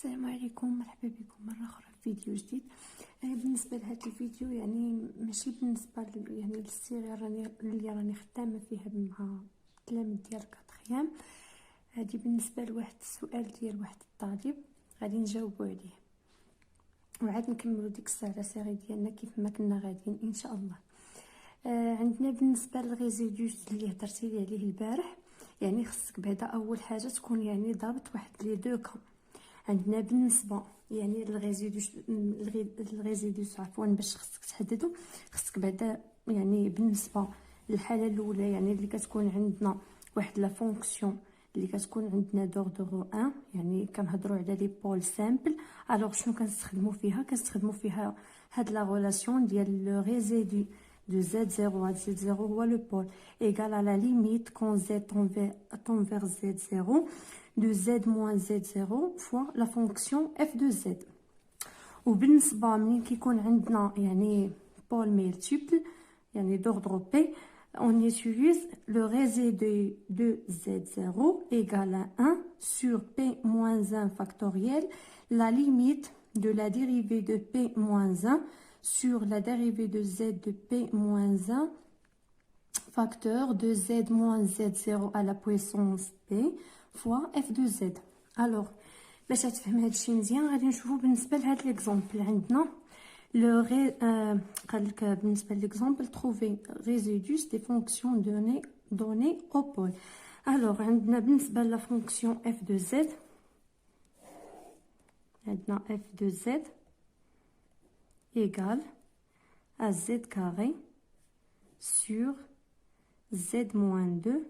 السلام عليكم، مرحبا بكم مرة أخرى في فيديو جديد. بالنسبة لهذا الفيديو يعني ماشي بالنسبة يعني للصيغة اللي راني خدامة فيها مع التلاميذ ديال الكاتخيام. هذه بالنسبة لواحد السؤال ديال واحد الطالب غادي نجاوبو عليه، وعاد نكملو ديك الساعة لا سيري ديالنا كيف ما كنا غاديين ان شاء الله. عندنا بالنسبة للغيزيديوس اللي هضرتي لي عليه البارح، يعني خصك بعدا اول حاجة تكون يعني ضابط واحد لي دو كا. عندنا بالنسبه يعني الغيزيديوس عفوا، باش خصك تحددو خصك بعدا يعني بالنسبه للحاله الاولى يعني اللي كتكون عندنا واحد لا فونكسيون اللي كتكون عندنا دوردو 1، يعني كنهضروا على لي بول سامبل. الوغ شنو كنستخدموا فيها هاد لا ريلاسيون ديال لو ريزيدو de z0 à z0 هو لو بول égal à la limite quand z tend vers z0 de z moins z0 fois la fonction f de z. وبالنسبة منين كيكون عندنا يعني بول ميلتيبل يعني d'ordre p, on utilise le résidu de z0 égale à 1 sur p moins 1 factoriel, la limite de la dérivée de p moins 1 sur la dérivée de z de p moins 1 facteur de z moins z0 à la puissance p fois f de z. Alors باش تفهم هذا الشيء مزيان غادي نشوفوا بالنسبه لهذا ليكزامبل. عندنا لو قال لك بالنسبه ليكزامبل trouver résidus des fonctions données au pôle. alors عندنا بالنسبه لا فونكسيون f de z، عندنا f de z égale à z carré sur z moins 2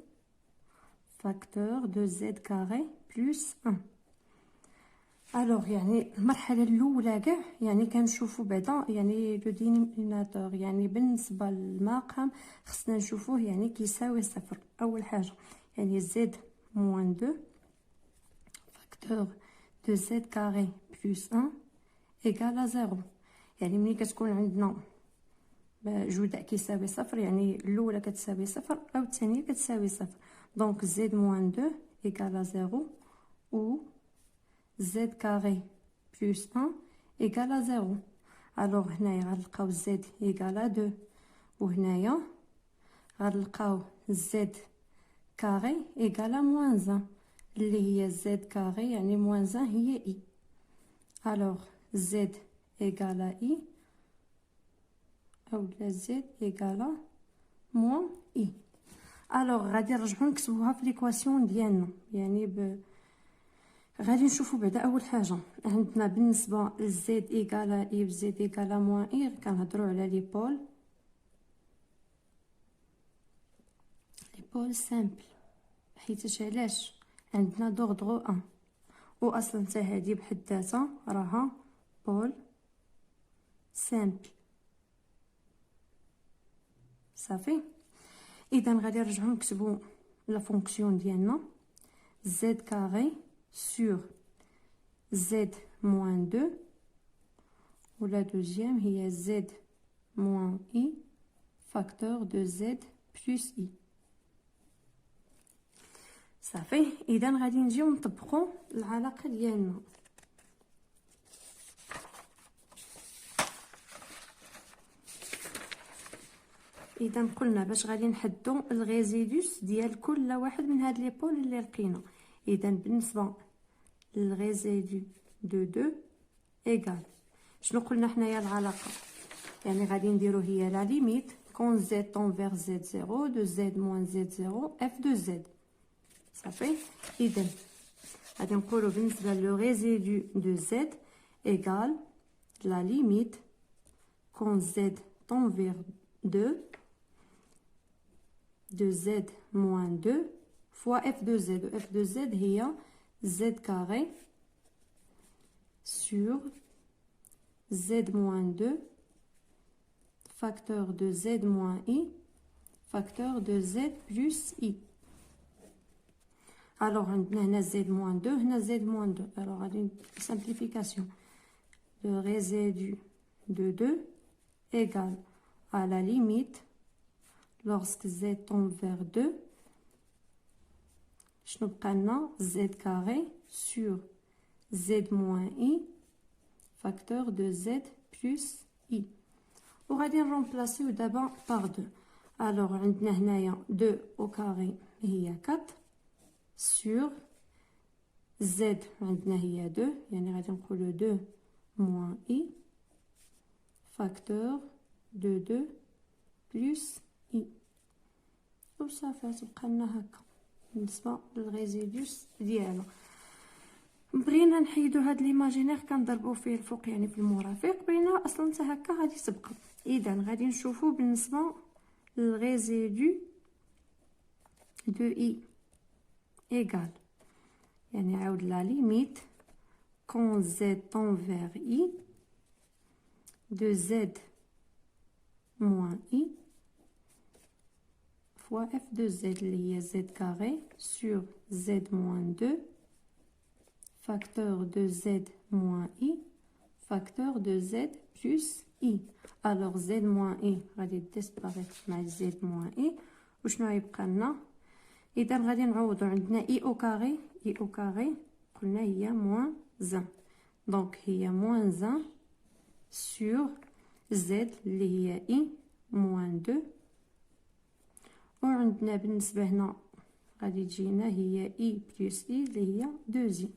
facteur de z carré plus 1. الوغ يعني المرحله الاولى كاع يعني كنشوفوا بعدا يعني لو دينيميناتور، يعني بالنسبه للمقام خصنا نشوفوه يعني كيساوي صفر. اول حاجه يعني زد موان 2 فاكتور دو زد كاري بلس 1 ايكال زيرو. يعني ملي كتكون عندنا جوج كيساوي صفر يعني الاولى كتساوي صفر او الثانيه كتساوي صفر، دونك زد موان 2 ايكال زيرو و z carré plus 1 égale à 0. alors هنايا غنلقاو z égale à 2 وهنايا غنلقاو z carré égale à moins 1 اللي هي z carré يعني moins 1 هي i. alors z égale à i او z égale à moins i. alors غادي نرجعو نكتبوها في ليكواسيون ديالنا، يعني غادي نشوفوا بعدا اول حاجه عندنا بالنسبه لزد ايكالا اي بزد ايكالا موان اي كنهضروا على لي بول سامبل، حيتاش علاش عندنا دوردغو 1 واصلا حتى هذه بحد ذاتها راها بول سامبل صافي. اذا غادي نرجعوا نكتبوا لا فونكسيون ديالنا z carré sur z moins 2 ou la deuxième هي z moins i facteur de z plus i. صافي. اذا غادي نجيو نطبقوا العلاقه ديالنا. اذا قلنا باش غادي نحدوا الغيزيدوس ديال كل واحد من هاد لي بول اللي لقينا. اذا بالنسبه للغيزيدو دو 2 ايغال شنو قلنا حنايا العلاقه، يعني غادي نديرو هي لا ليميت كون زد طون فيغ زد 0 دو زد موان زد 0 اف دو زد صافي. اذا غادي نقولو بالنسبه لو ريزيدو دو زد ايغال لا ليميت كون زد طون فيغ 2 de z moins 2 fois f de z. f de z هي z carré sur z moins 2 facteur de z moins i facteur de z plus i. alors عندنا هنا z moins 2 هنا z moins 2. alors غادي simplification le résidu de 2 égale à la limite lorsque z tend vers 2 شنو بقى لنا z carré sur z moins i facteur de z plus i. وغادي نرومبلاسيو دابا par 2. alors عندنا هنايا 2 au carré هي 4 sur z عندنا هي 2 يعني غادي نقولو 2 moins i facteur de 2 plus i. وصافي تبقى لنا هكا بالنسبه للغيزيديوس ديالها. بغينا نحيدو هاد ليماجينير كنضربو فيه الفوق يعني في المرافق، بغينا اصلا حتى هكا غادي تبقى. اذا غادي نشوفو بالنسبه للغيزيديو دو اي ايغال يعني عاود لا ليميت كون زد طون فيغ اي دو زد موان اي fois f de z اللي هي z carré sur z moins 2 facteur de z moins i facteur de z plus i. alors z moins i غادي disparaître مع z moins i وشنو غيبقى لنا؟ اذا غادي نعوضوا عندنا i au carré قلنا هي moins 1 دونك هي moins 1 sur z اللي هي i moins 2 وعندنا بالنسبه هنا غادي تجينا هي i plus i اللي هي 2i.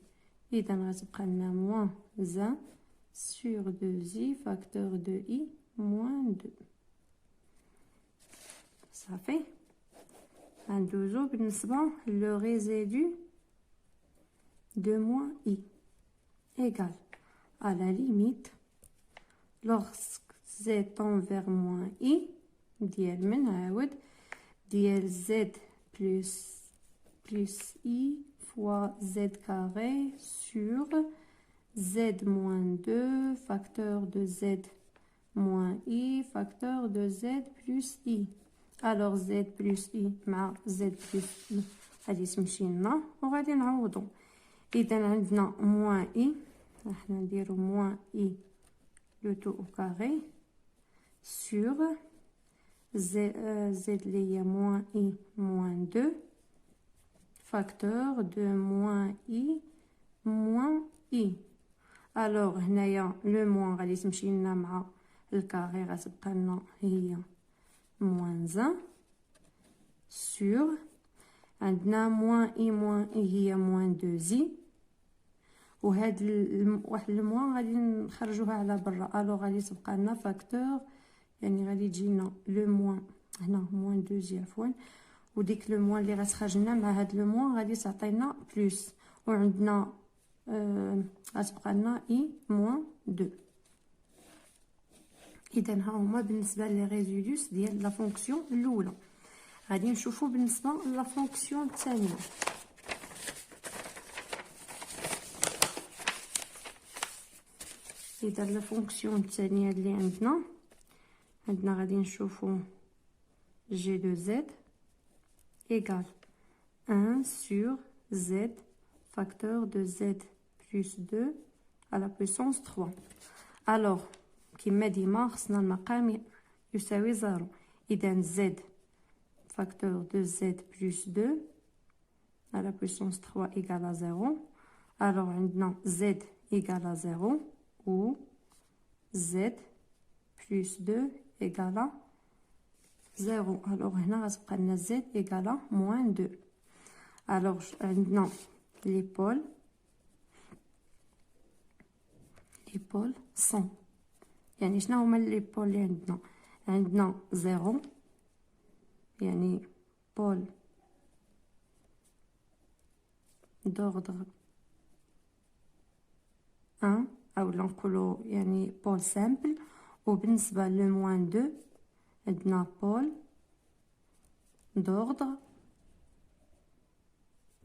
اذا غتبقى لنا moins 1 sur 2i facteur de i moins 2. صافي غندوزو بالنسبه لو ريزيدو de moins i égale à la limite lorsque z tend vers moins i ديال من عاود ديال z plus i fois z carré sur z moins 2 facteur de z moins i facteur de z plus i. alors z plus i مع z plus i غادي تمشي لنا وغادي نعوضو. اذا عندنا moins i راح نديرو moins i le tout au carré sur z اللي هي moins i moins 2 facteur de moins i moins i. alors هنايا لو موان غادي تمشي لنا مع الكاري غتبقى لنا هي moins 1 sur عندنا moins i هي moins 2i وهاد واحد الموان غادي نخرجوها على برا. الو غادي تبقى لنا فاكتور يعني غادي تجينا لو موان هنا moins 2i عفوا وديك لو موان اللي غتخرج لنا مع هاد لو موان غادي تعطينا بلس وعندنا غتبقى لنا اي موان 2. اذا ها هما بالنسبه لي ريزوليوس ديال لا فونكسيون الاولى. غادي نشوفوا بالنسبه لا فونكسيون الثانيه. اذا لا فونكسيون الثانيه اللي عندنا غادي نشوفوا g de z égale 1 sur z facteur de z plus 2 à la puissance 3. alors كما ديما خصنا المقام يساوي 0. اذا z facteur de z plus 2 à la puissance 3 égale à 0. alors عندنا z égale à 0 ou z plus 2 égale à 0. alors هنا غتبقى لنا z égale à moins 2. alors عندنا l'épaule 100. يعني شنو هما ليبول اللي عندنا 0 يعني بول d'ordre 1 او نقولوا يعني بول سامبل. وبالنسبه لو موان 2 عندنا بول d'ordre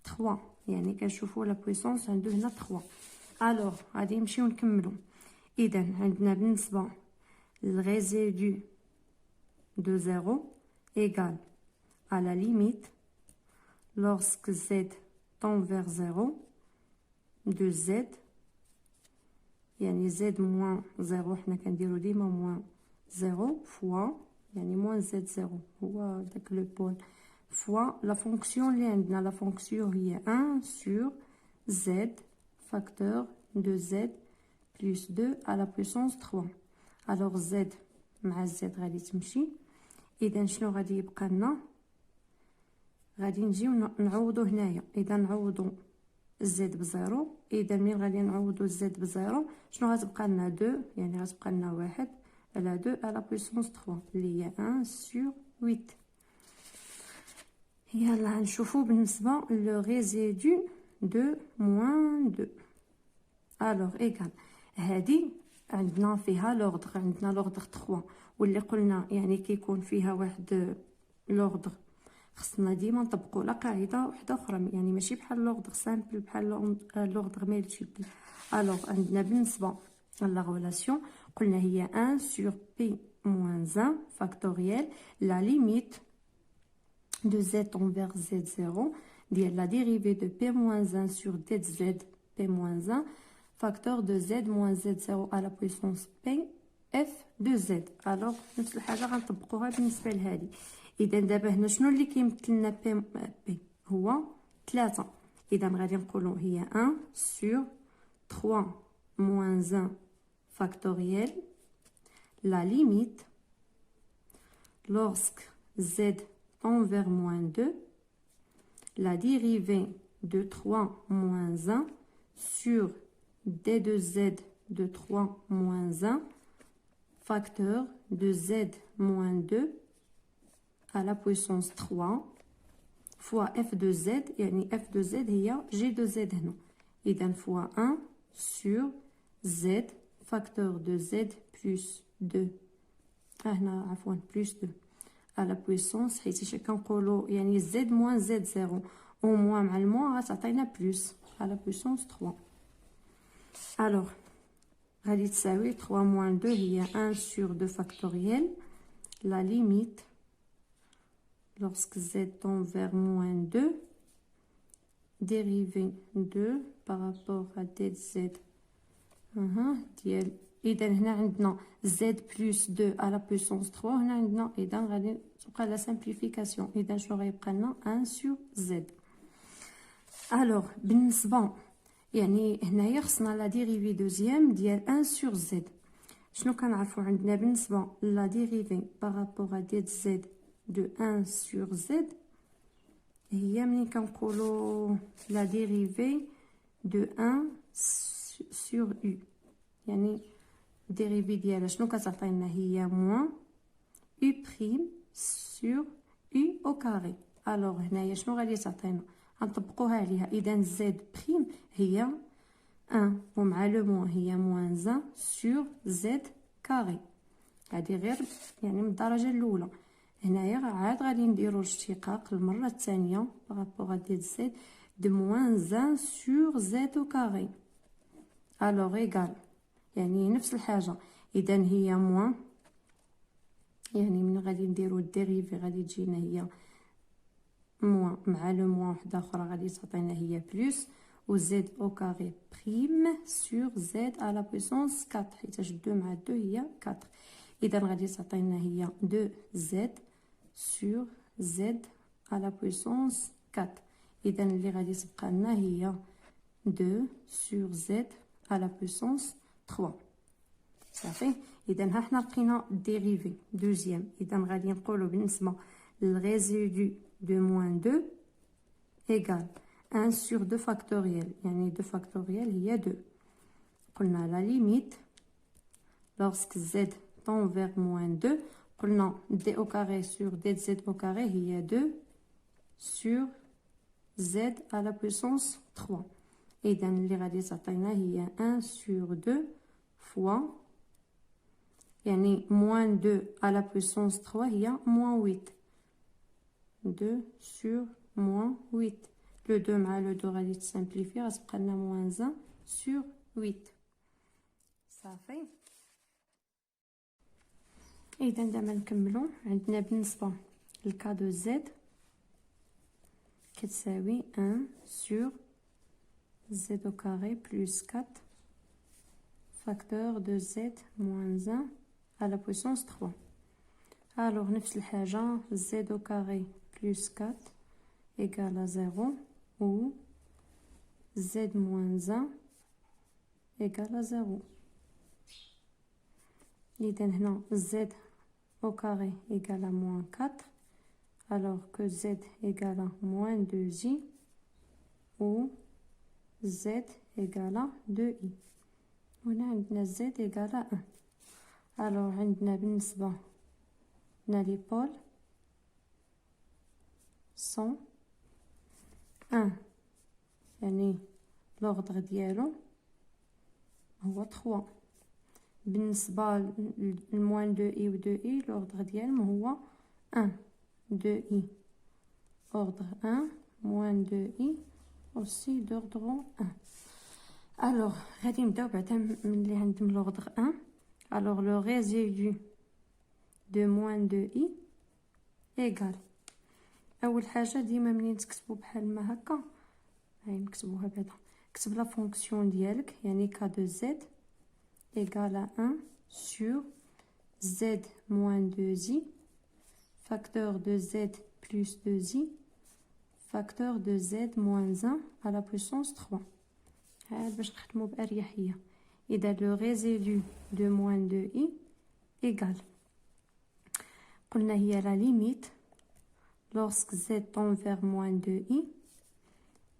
3 يعني كنشوفوا لا بويسونس عنده هنا 3. الوغ غادي نمشيو نكملوا. اذا عندنا بالنسبه للريزيدو de 0 égale à la limite lorsque z tend vers 0 de z يعني z moins 0 حنا كنديرو ديما moins 0 fois يعني moins z 0 هو داك لو بول fois la fonction اللي عندنا. la fonction هي 1 sur z facteur de z plus 2 à la puissance 3. alors z مع z غادي تمشي. اذا شنو غادي يبقى لنا؟ غادي نجيو نعوضو هنايا. اذا نعوضو زد بزيرو. اذا ملي غادي نعوضو زد بزيرو شنو غتبقى لنا؟ 2 يعني غتبقى لنا 1 على 2 على بويسونس 3 اللي هي 1 sur 8. يلا نشوفو بالنسبه لو ريزيدو دو موان 2. الوغ ايكال هادي عندنا فيها لوردر، عندنا لوردر 3 واللي قلنا يعني كيكون فيها واحد لوردر خصنا ديما نطبقوا على قاعده واحده اخرى، يعني ماشي بحال لوردر سامبل بحال لوردر مالتيبل. الوغ عندنا بالنسبه لا غولاسيون قلنا هي 1 sur p moins 1 factoriel la limite de z envers z0 ديال la dérivée de p moins 1 sur dz p moins 1 facteur de z moins z0 à la puissance p f de z. الوغ نفس الحاجه غنطبقوها بالنسبه لهذه. اذا دابا هنا شنو اللي كيمثل لنا بي هو 3. اذا غادي نقولوا هي 1 sur 3 moins 1 factoriel la limite lorsque z tend vers moins 2 la dérivée de 3 moins 1 sur d de z de 3 moins 1 facteur de z moins 2 à la puissance 3 fois f de z يعني f de z هي g de z هنا. إذا fois 1 sur z facteur de z plus 2 هنا عفوا plus 2 à la puissance حيت كنقولوا يعني z moins z0 au moins مع الموا غتعطينا plus à la puissance 3. alors غادي تساوي 3 moins 2 هي 1 sur 2 factoriel la limite lorsque z tend vers moins 2 dérivée 2 par rapport à dz ديال. اذا هنا عندنا z plus 2 à la puissance 3 هنا عندنا اذا غادي تبقى لا سامبليفيكاسيون. اذا شنو غيبقى لنا 1 sur z. الوغ بالنسبه يعني هنايا خصنا لا ديريفي دوزيام ديال 1 sur z. شنو كنعرفوا عندنا بالنسبه لا ديريفي بارابور ا dz de 1 sur z هي ملي كنقولوا لا ديريفي دو 1 sur u يعني ديريفي ديالها شنو كتعطينا؟ هي موان u بريم sur u au carré. الوغ هنايا شنو غادي تعطينا؟ غنطبقوها عليها. اذا زد بريم هي 1 ومع لو موان هي موان 1 sur z كاري. هادي غير يعني من الدرجه الاولى. هنايا عاد غادي نديرو الاشتقاق المره الثانيه بارابور دي زد دو موان 1 sur z au carré. الوغ ايغال يعني نفس الحاجه. اذا هي موان يعني من غادي نديرو الديريفي غادي تجينا هي موان مع لو موان وحده اخرى غادي تعطينا هي بلس و زد او كاري بريم سور زد على بويسونس 4 حيتاش 2 مع 2 هي 4. اذا غادي تعطينا هي 2 زد سور زد على بويسونس 4. اذا اللي غادي تبقى لنا هي 2 سور زد على بويسونس 3 صافي. اذا ها حنا لقينا ديريفي دوزيام. اذا غادي نقولوا بالنسبه للريزيدو de moins 2 égale 1 sur 2 factoriel يعني 2 factoriel هي 2. قلنا la limite lorsque z tend vers moins 2 قلنا d au carré sur dz au carré هي 2 sur z à la puissance 3. إذا اللي غادي تعطينا هي 1 sur 2 fois يعني moins 2 à la puissance 3 هي moins 8. 2 sur moins 8. Le 2 مع le 2 غادي تسامبليفي غتبقى لنا moins 1 sur 8 صافي. اذا دابا نكملوا. عندنا بالنسبه للكا دو زد كتساوي 1 sur z au carré plus 4 facteur de z moins 1 à la puissance 3. alors نفس الحاجه z au carré plus 4 égale à 0 ou z moins 1 égale à 0. إذا هنا z au carré égale à moins 4, alors que z égale à moins 2i ou z égale à 2i. هنا عندنا z égale à 1. alors عندنا بالنسبة لي بول sont 1 يعني لوغدغ ديالو هو 3. بالنسبة لموان 2 اي و 2 اي لوغدغ ديالهم هو 1 2 اي اوردر 1 موان 2 اي اوسي دوردغ 1. الوغ غادي نبداو بعدا ملي عندهم لوغدغ 1. الوغ لو ريزيدو دو موان 2 اي ايغال اول حاجه ديما منين تكتبوا بحال ما هكا هاي نكتبوها بعدا كتب لا فونكسيون ديالك يعني ك دو زد égale à 1 sur z moins 2i facteur de z plus 2i facteur de z moins 1 à la puissance 3. هاد باش نخدمو بأريحية. إذا le résidu de moins 2i égale قلنا هي la limite lorsque z tend vers moins 2i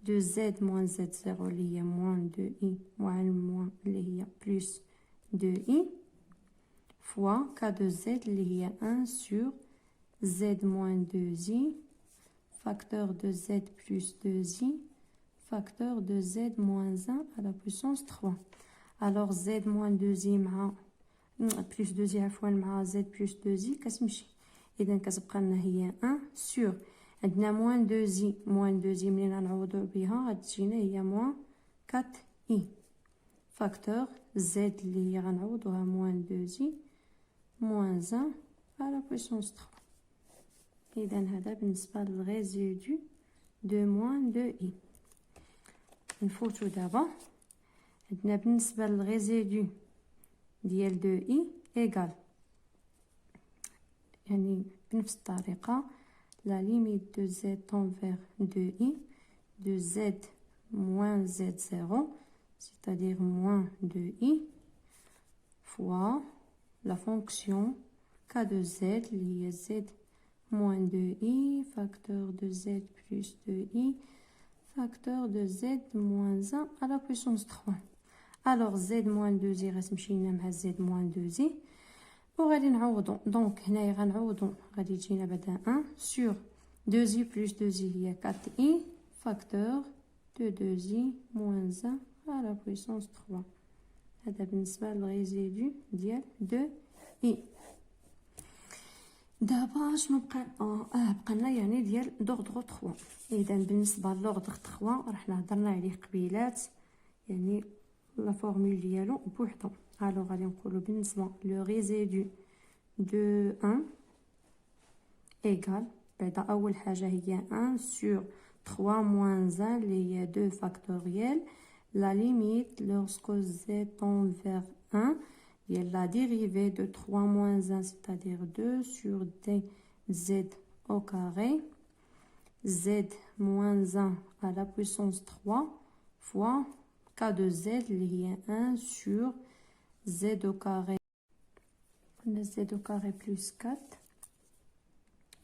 de z moins z0 اللي هي moins 2i مع الموان اللي هي plus 2i fois k de z اللي هي 1 sur z moins 2i facteur de z plus 2i facteur de z moins 1 à la puissance 3. alors z moins 2i مع plus 2i عفوا مع z plus 2i كتمشي إذا كتبقى لنا هي 1 sur عندنا moins 2i منين غنعوضو بها غتجينا هي moins 4i facteur z اللي هي غنعوضوها moins 2i moins 1 à la puissance 3. إذا هذا بالنسبة للغيزيدو دو moins 2i. نفوتو دابا عندنا بالنسبة للغيزيدو ديال 2i إيغال يعني بنفس الطريقة la limite de z tend vers 2i de z moins z0 c'est-à-dire moins 2i fois la fonction k de z اللي هي z moins 2i facteur de z plus 2i facteur de z moins 1 à la puissance 3. alors z moins 2i غتمشي لنا مع z moins 2i وغادي نعوضو دونك هنايا غنعوضو غادي تجينا بعدا 1 sur 2i plus 2i هي 4i facteur de 2i moins 1 à la puissance 3. هذا بالنسبة للغيزيدو ديال 2i. دابا شنو بقى بقى لنا يعني ديال لوغدغ 3. اذا بالنسبة لوغدغ 3 راه حنا هضرنا عليه قبيلات يعني لا فورمول ديالو بوحدو. الوغ غادي نقولو بالنسبة لو ريزيدو دو 1 ايغال بعدا اول حاجة هي 1 sur 3 moins 1 اللي هي 2 factoriel la limite lorsque z tend vers 1 il y a la dérivée de 3 moins 1 c'est-à-dire 2 sur dz au carré z moins 1 à la puissance 3 fois k de z اللي هي 1 sur z au carré z au carré plus 4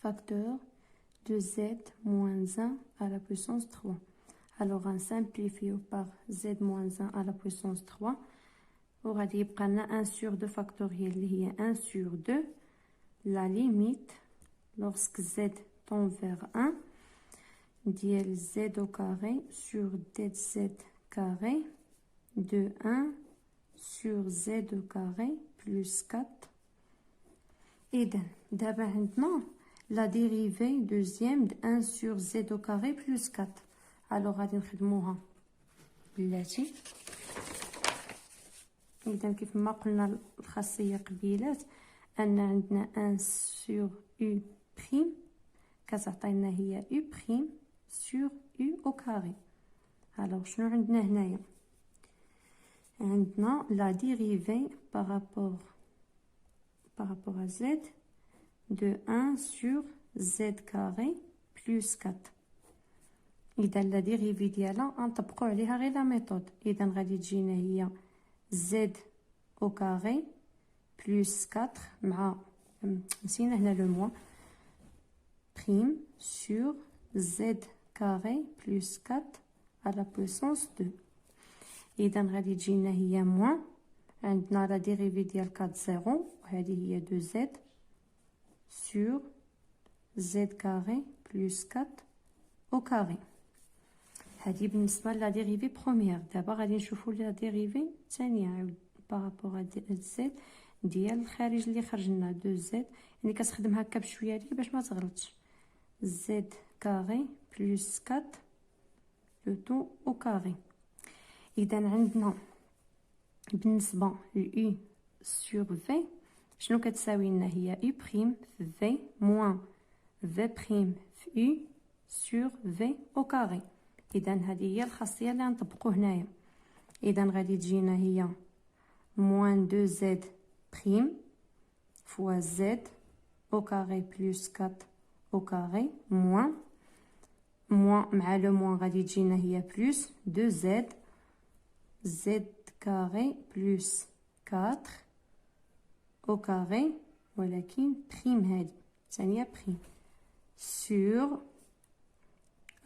facteur de z moins 1 à la puissance 3. alors on simplifie par z moins 1 à la puissance 3 وغادي يبقى لنا 1 sur 2 factoriel اللي هي 1 sur 2 la limite lorsque z tend vers 1 ديال z au carré sur dz carré de 1 sur z au carré plus 4. إذا دابا عندنا la dérivée deuxième de 1 sur z au carré plus 4. alors غادي نخدموها بلاتي. إذا كيف ما قلنا الخاصية قبيلات أن عندنا 1 sur u prime كتعطينا هي u prime sur u au carré. alors شنو عندنا هنايا عندنا la dérivée par rapport à z de 1 sur z carré plus 4. إذا لا ديريفي ديالها غنطبقو عليها غير لا ميثود. إذا غادي تجينا هي z au carré plus 4 مع نسينا هنا le moins prime sur z carré plus 4 à la puissance 2. إذا غادي تجينا هي moins عندنا لا ديريفي ديال 4 0 وهذه هي 2z sur z carré plus 4 au carré. هذه بالنسبة لا ديريفي بروميير. دابا غادي نشوفوا لا ديريفي الثانية بارابور زد ديال الخارج اللي خرج لنا 2z، يعني كتخدم هكا بشويه ليه باش ما تغلطش. z carré plus 4 le tout au carré. اذا عندنا بالنسبه ل u sur v شنو كتساوي لنا؟ هي u prime في v moins v prime في u sur v au carré. اذا هذه هي الخاصيه اللي غنطبقوا هنايا. اذا غادي تجينا هي moins 2z prime fois z au carré plus 4 au carré moins مع le moins غادي تجينا هي plus 2z z carré plus 4 au carré ولكن prime هذه ثانية prime sur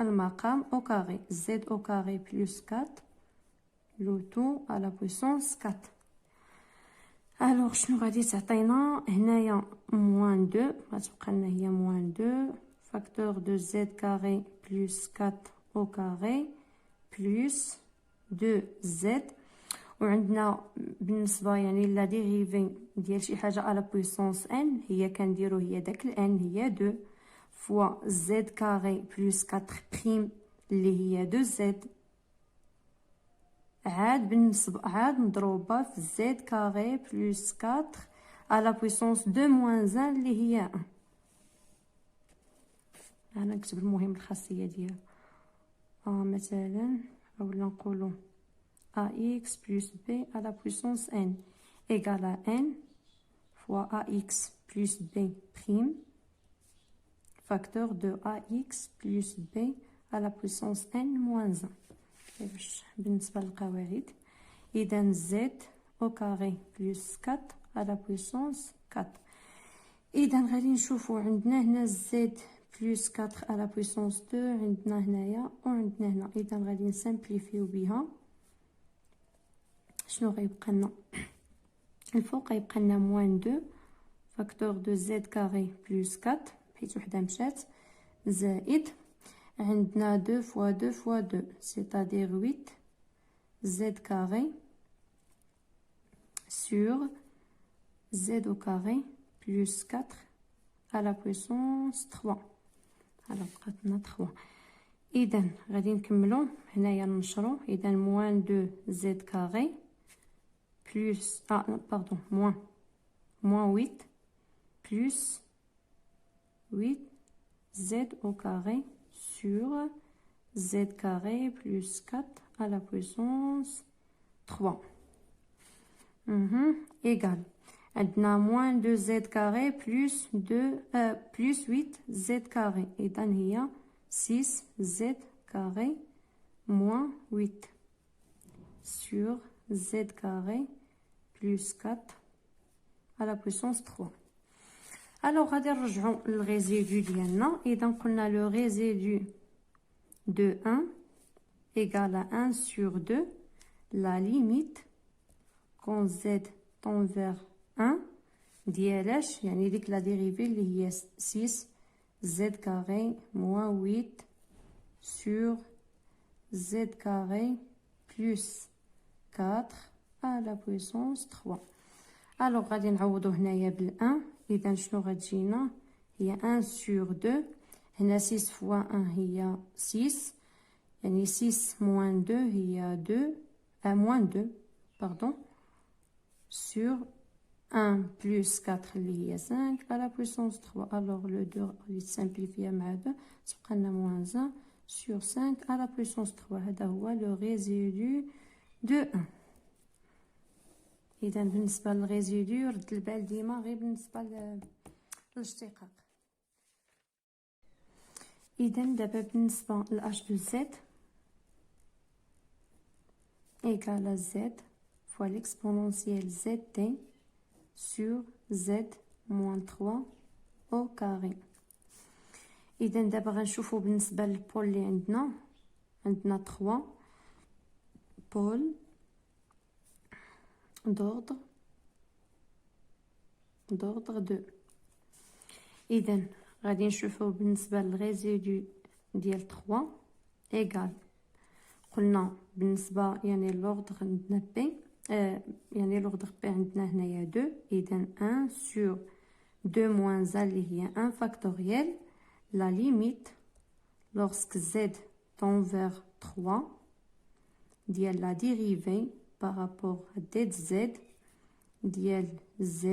المقام au carré z au carré plus 4 le tout à la puissance 4. alors شنو غادي تعطينا هنايا moins 2 غتبقى لنا هي moins 2 facteur de z carré plus 4 au carré plus 2z. وعندنا بالنسبه يعني لا ديريفي ديال شي حاجه على بويسونس n هي كنديرو هي داك n هي 2 فوا z carré plus 4 prime اللي هي 2z عاد بالنسبه عاد مضروبه في z carré plus 4 على بويسونس 2 moins 1 اللي هي 1. انا نكتب المهم الخاصيه ديالها مثلا اولا نقولوا ax plus b à la puissance n égale à n fois ax plus b prime facteur de ax plus b à la puissance n moins 1. بالنسبة للقواعد إذا z au carré plus 4 à la puissance 4. إذا غادي نشوفوا عندنا هنا z plus 4 à la puissance 2 عندنا هنايا وعندنا هنا. إذا غادي نسامبليفيو بها شنو غيبقى لنا؟ الفوق غيبقى لنا موان 2 فاكتور دو زد كاري بلس 4 حيت وحده مشات زائد عندنا 2 فوا 2 فوا 2 سيتادير 8 زد كاري sur z au carré plus 4 à la puissance 3. alors بقات لنا 3. اذا غادي نكملوا هنايا ننشروا. اذا موان 2 زد كاري plus moins 8 plus 8 z au carré sur z carré plus 4 à la puissance 3 égale عندنا moins 2 z carré plus 8 z carré. إذا هي 6 z carré moins 8 sur z carré plus 4 à la puissance 3. alors غادي نرجعوا للريزيدو ديالنا. اذا قلنا لو ريزيدو de 1 égale à 1 sur 2 la limite quand z tend vers 1 ديالاش يعني ديك لا ديريفي اللي هي 6 z carré moins 8 sur z carré plus 4 à la puissance 3. alors غادي نعوضو هنايا بال1. اذا شنو غتجينا؟ هي 1 sur 2 هنا 6 فوا 1 هي 6 يعني 6 moins 2 هي 2 moins 2 pardon sur 1 plus 4 اللي هي 5 à la puissance 3. alors le 2 غادي تسامبليفيا مع 2 تبقى لنا moins 1 sur 5 à la puissance 3. هذا هو لو ريزيدو دو 1. اذا بالنسبه للريزيدو رد البال ديما غير بالنسبه للاشتقاق. اذا دابا بالنسبه ل h de z égale à z fois l'exponentielle zt sur z moins 3 au carré. إذا دابا غنشوفو بالنسبة للبول اللي عندنا 3 بول d'ordre 2. إذا غادي نشوفو بالنسبة للغيزيدو ديال 3 إيكال، قلنا بالنسبة يعني لوردر عندنا بي يعني لوردر بي عندنا هنايا 2، إذا 1 sur 2 moins 1 اللي هي 1 فاكتوريال. La limite lorsque z tend vers 3 ديال la dérivée par rapport à dz ديال z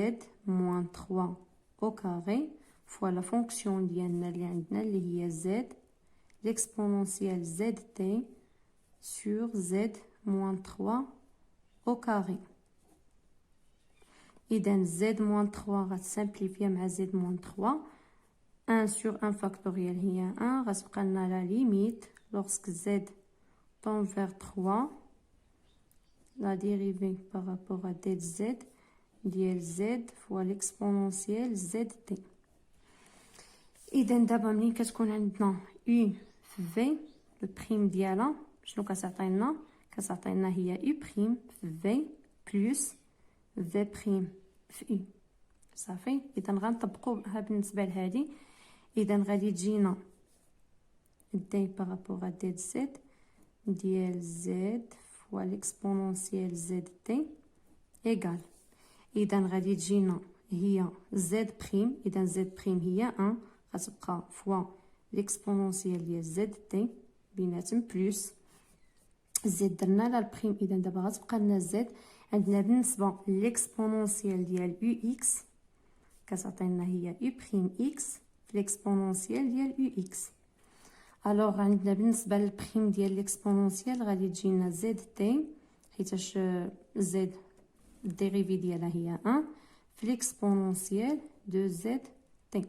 moins 3 au carré fois la fonction ديالنا اللي عندنا اللي هي z l'exponentielle zt sur z moins 3 au carré. إذا z moins 3 غتسامبليفيا مع z moins 3، 1 sur 1 فاكتوريال هي 1، غتبقى لنا لا ليميت lorsque z tend vers 3 la dérivée par rapport à dz ديال z fois l'exponentielle zt. إذا دابا ملي كتكون عندنا u في v البريم ديالها شنو كتعطينا؟ كتعطينا هي u بريم في v بلس v بريم في u. صافي. إذا غنطبقوها بالنسبة لهادي. إذا غادي تجينا d بارابور ا دي زد ديال z فوا ليكسبونونسيال زد تي إيكال. إذا غادي تجينا هي z بريم، إذا z بريم هي 1 غتبقى فوا ليكسبونونسيال ديال زد تي بيناتهم بلس زد درنا لها البريم. إذا دابا غتبقى لنا زد عندنا بالنسبة ليكسبونونسيال ديال يو اكس كتعطينا هي يو بريم اكس في ليكسبونونسيال ديال يو اكس. الوغ عندنا بالنسبة للبريم ديال ليكسبونونسيال غادي تجينا زد تي حيتاش زد الديريفي ديالها هي 1 في ليكسبونونسيال دو زد تي.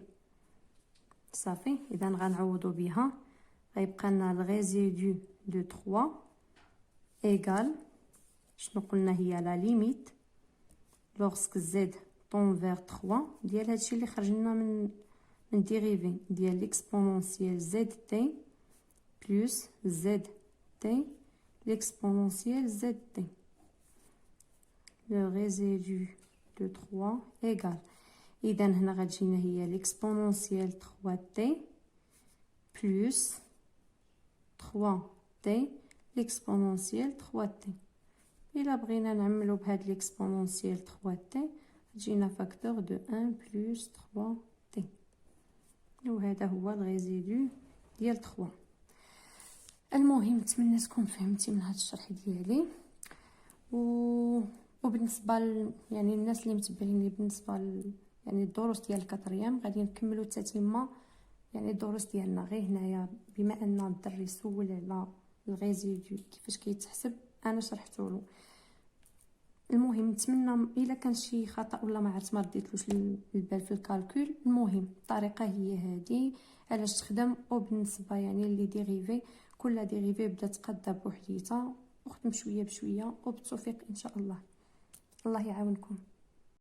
صافي. إذا غنعوضو بها غيبقى لنا الغيزيدو دو 3 إيكال شنو قلنا هي لا ليميت لوغسك زد طون فيغ 3 ديال هادشي اللي خرج لنا من ديريفي ديال ليكسبونونسيال زد تي بلس زد تي ليكسبونونسيال زد تي. لو ريزيدو دو 3 إيكال. إذا هنا غتجينا هي ليكسبونونسيال 3 تي بلس 3 تي ليكسبونونسيال 3 تي. إلا بغينا نعملو بهاد ليكسبونونسيال 3 تي تجينا فاكتور دو 1 بلس 3 تي، وهذا هو الغيزيدو ديال 3. المهم نتمنى تكون فهمتي من هاد الشرح ديالي. وبالنسبه يعني الناس اللي متبعيني بالنسبه يعني الدروس ديال الكاتريام غادي نكملوا التتمه يعني الدروس ديالنا غير هنايا بما ان الدري سول على الغيزيدو كيفاش كيتحسب انا شرحته له. المهم نتمنى الا كان شي خطا ولا ما عرفت ما رديتلوش البال في الكالكول. المهم الطريقه هي هذه علاش تخدم. وبالنسبه يعني اللي ديريفي كل ديريفي بدا تقدا بوحديتها وخدم شويه بشويه وبالتوفيق ان شاء الله. الله يعاونكم.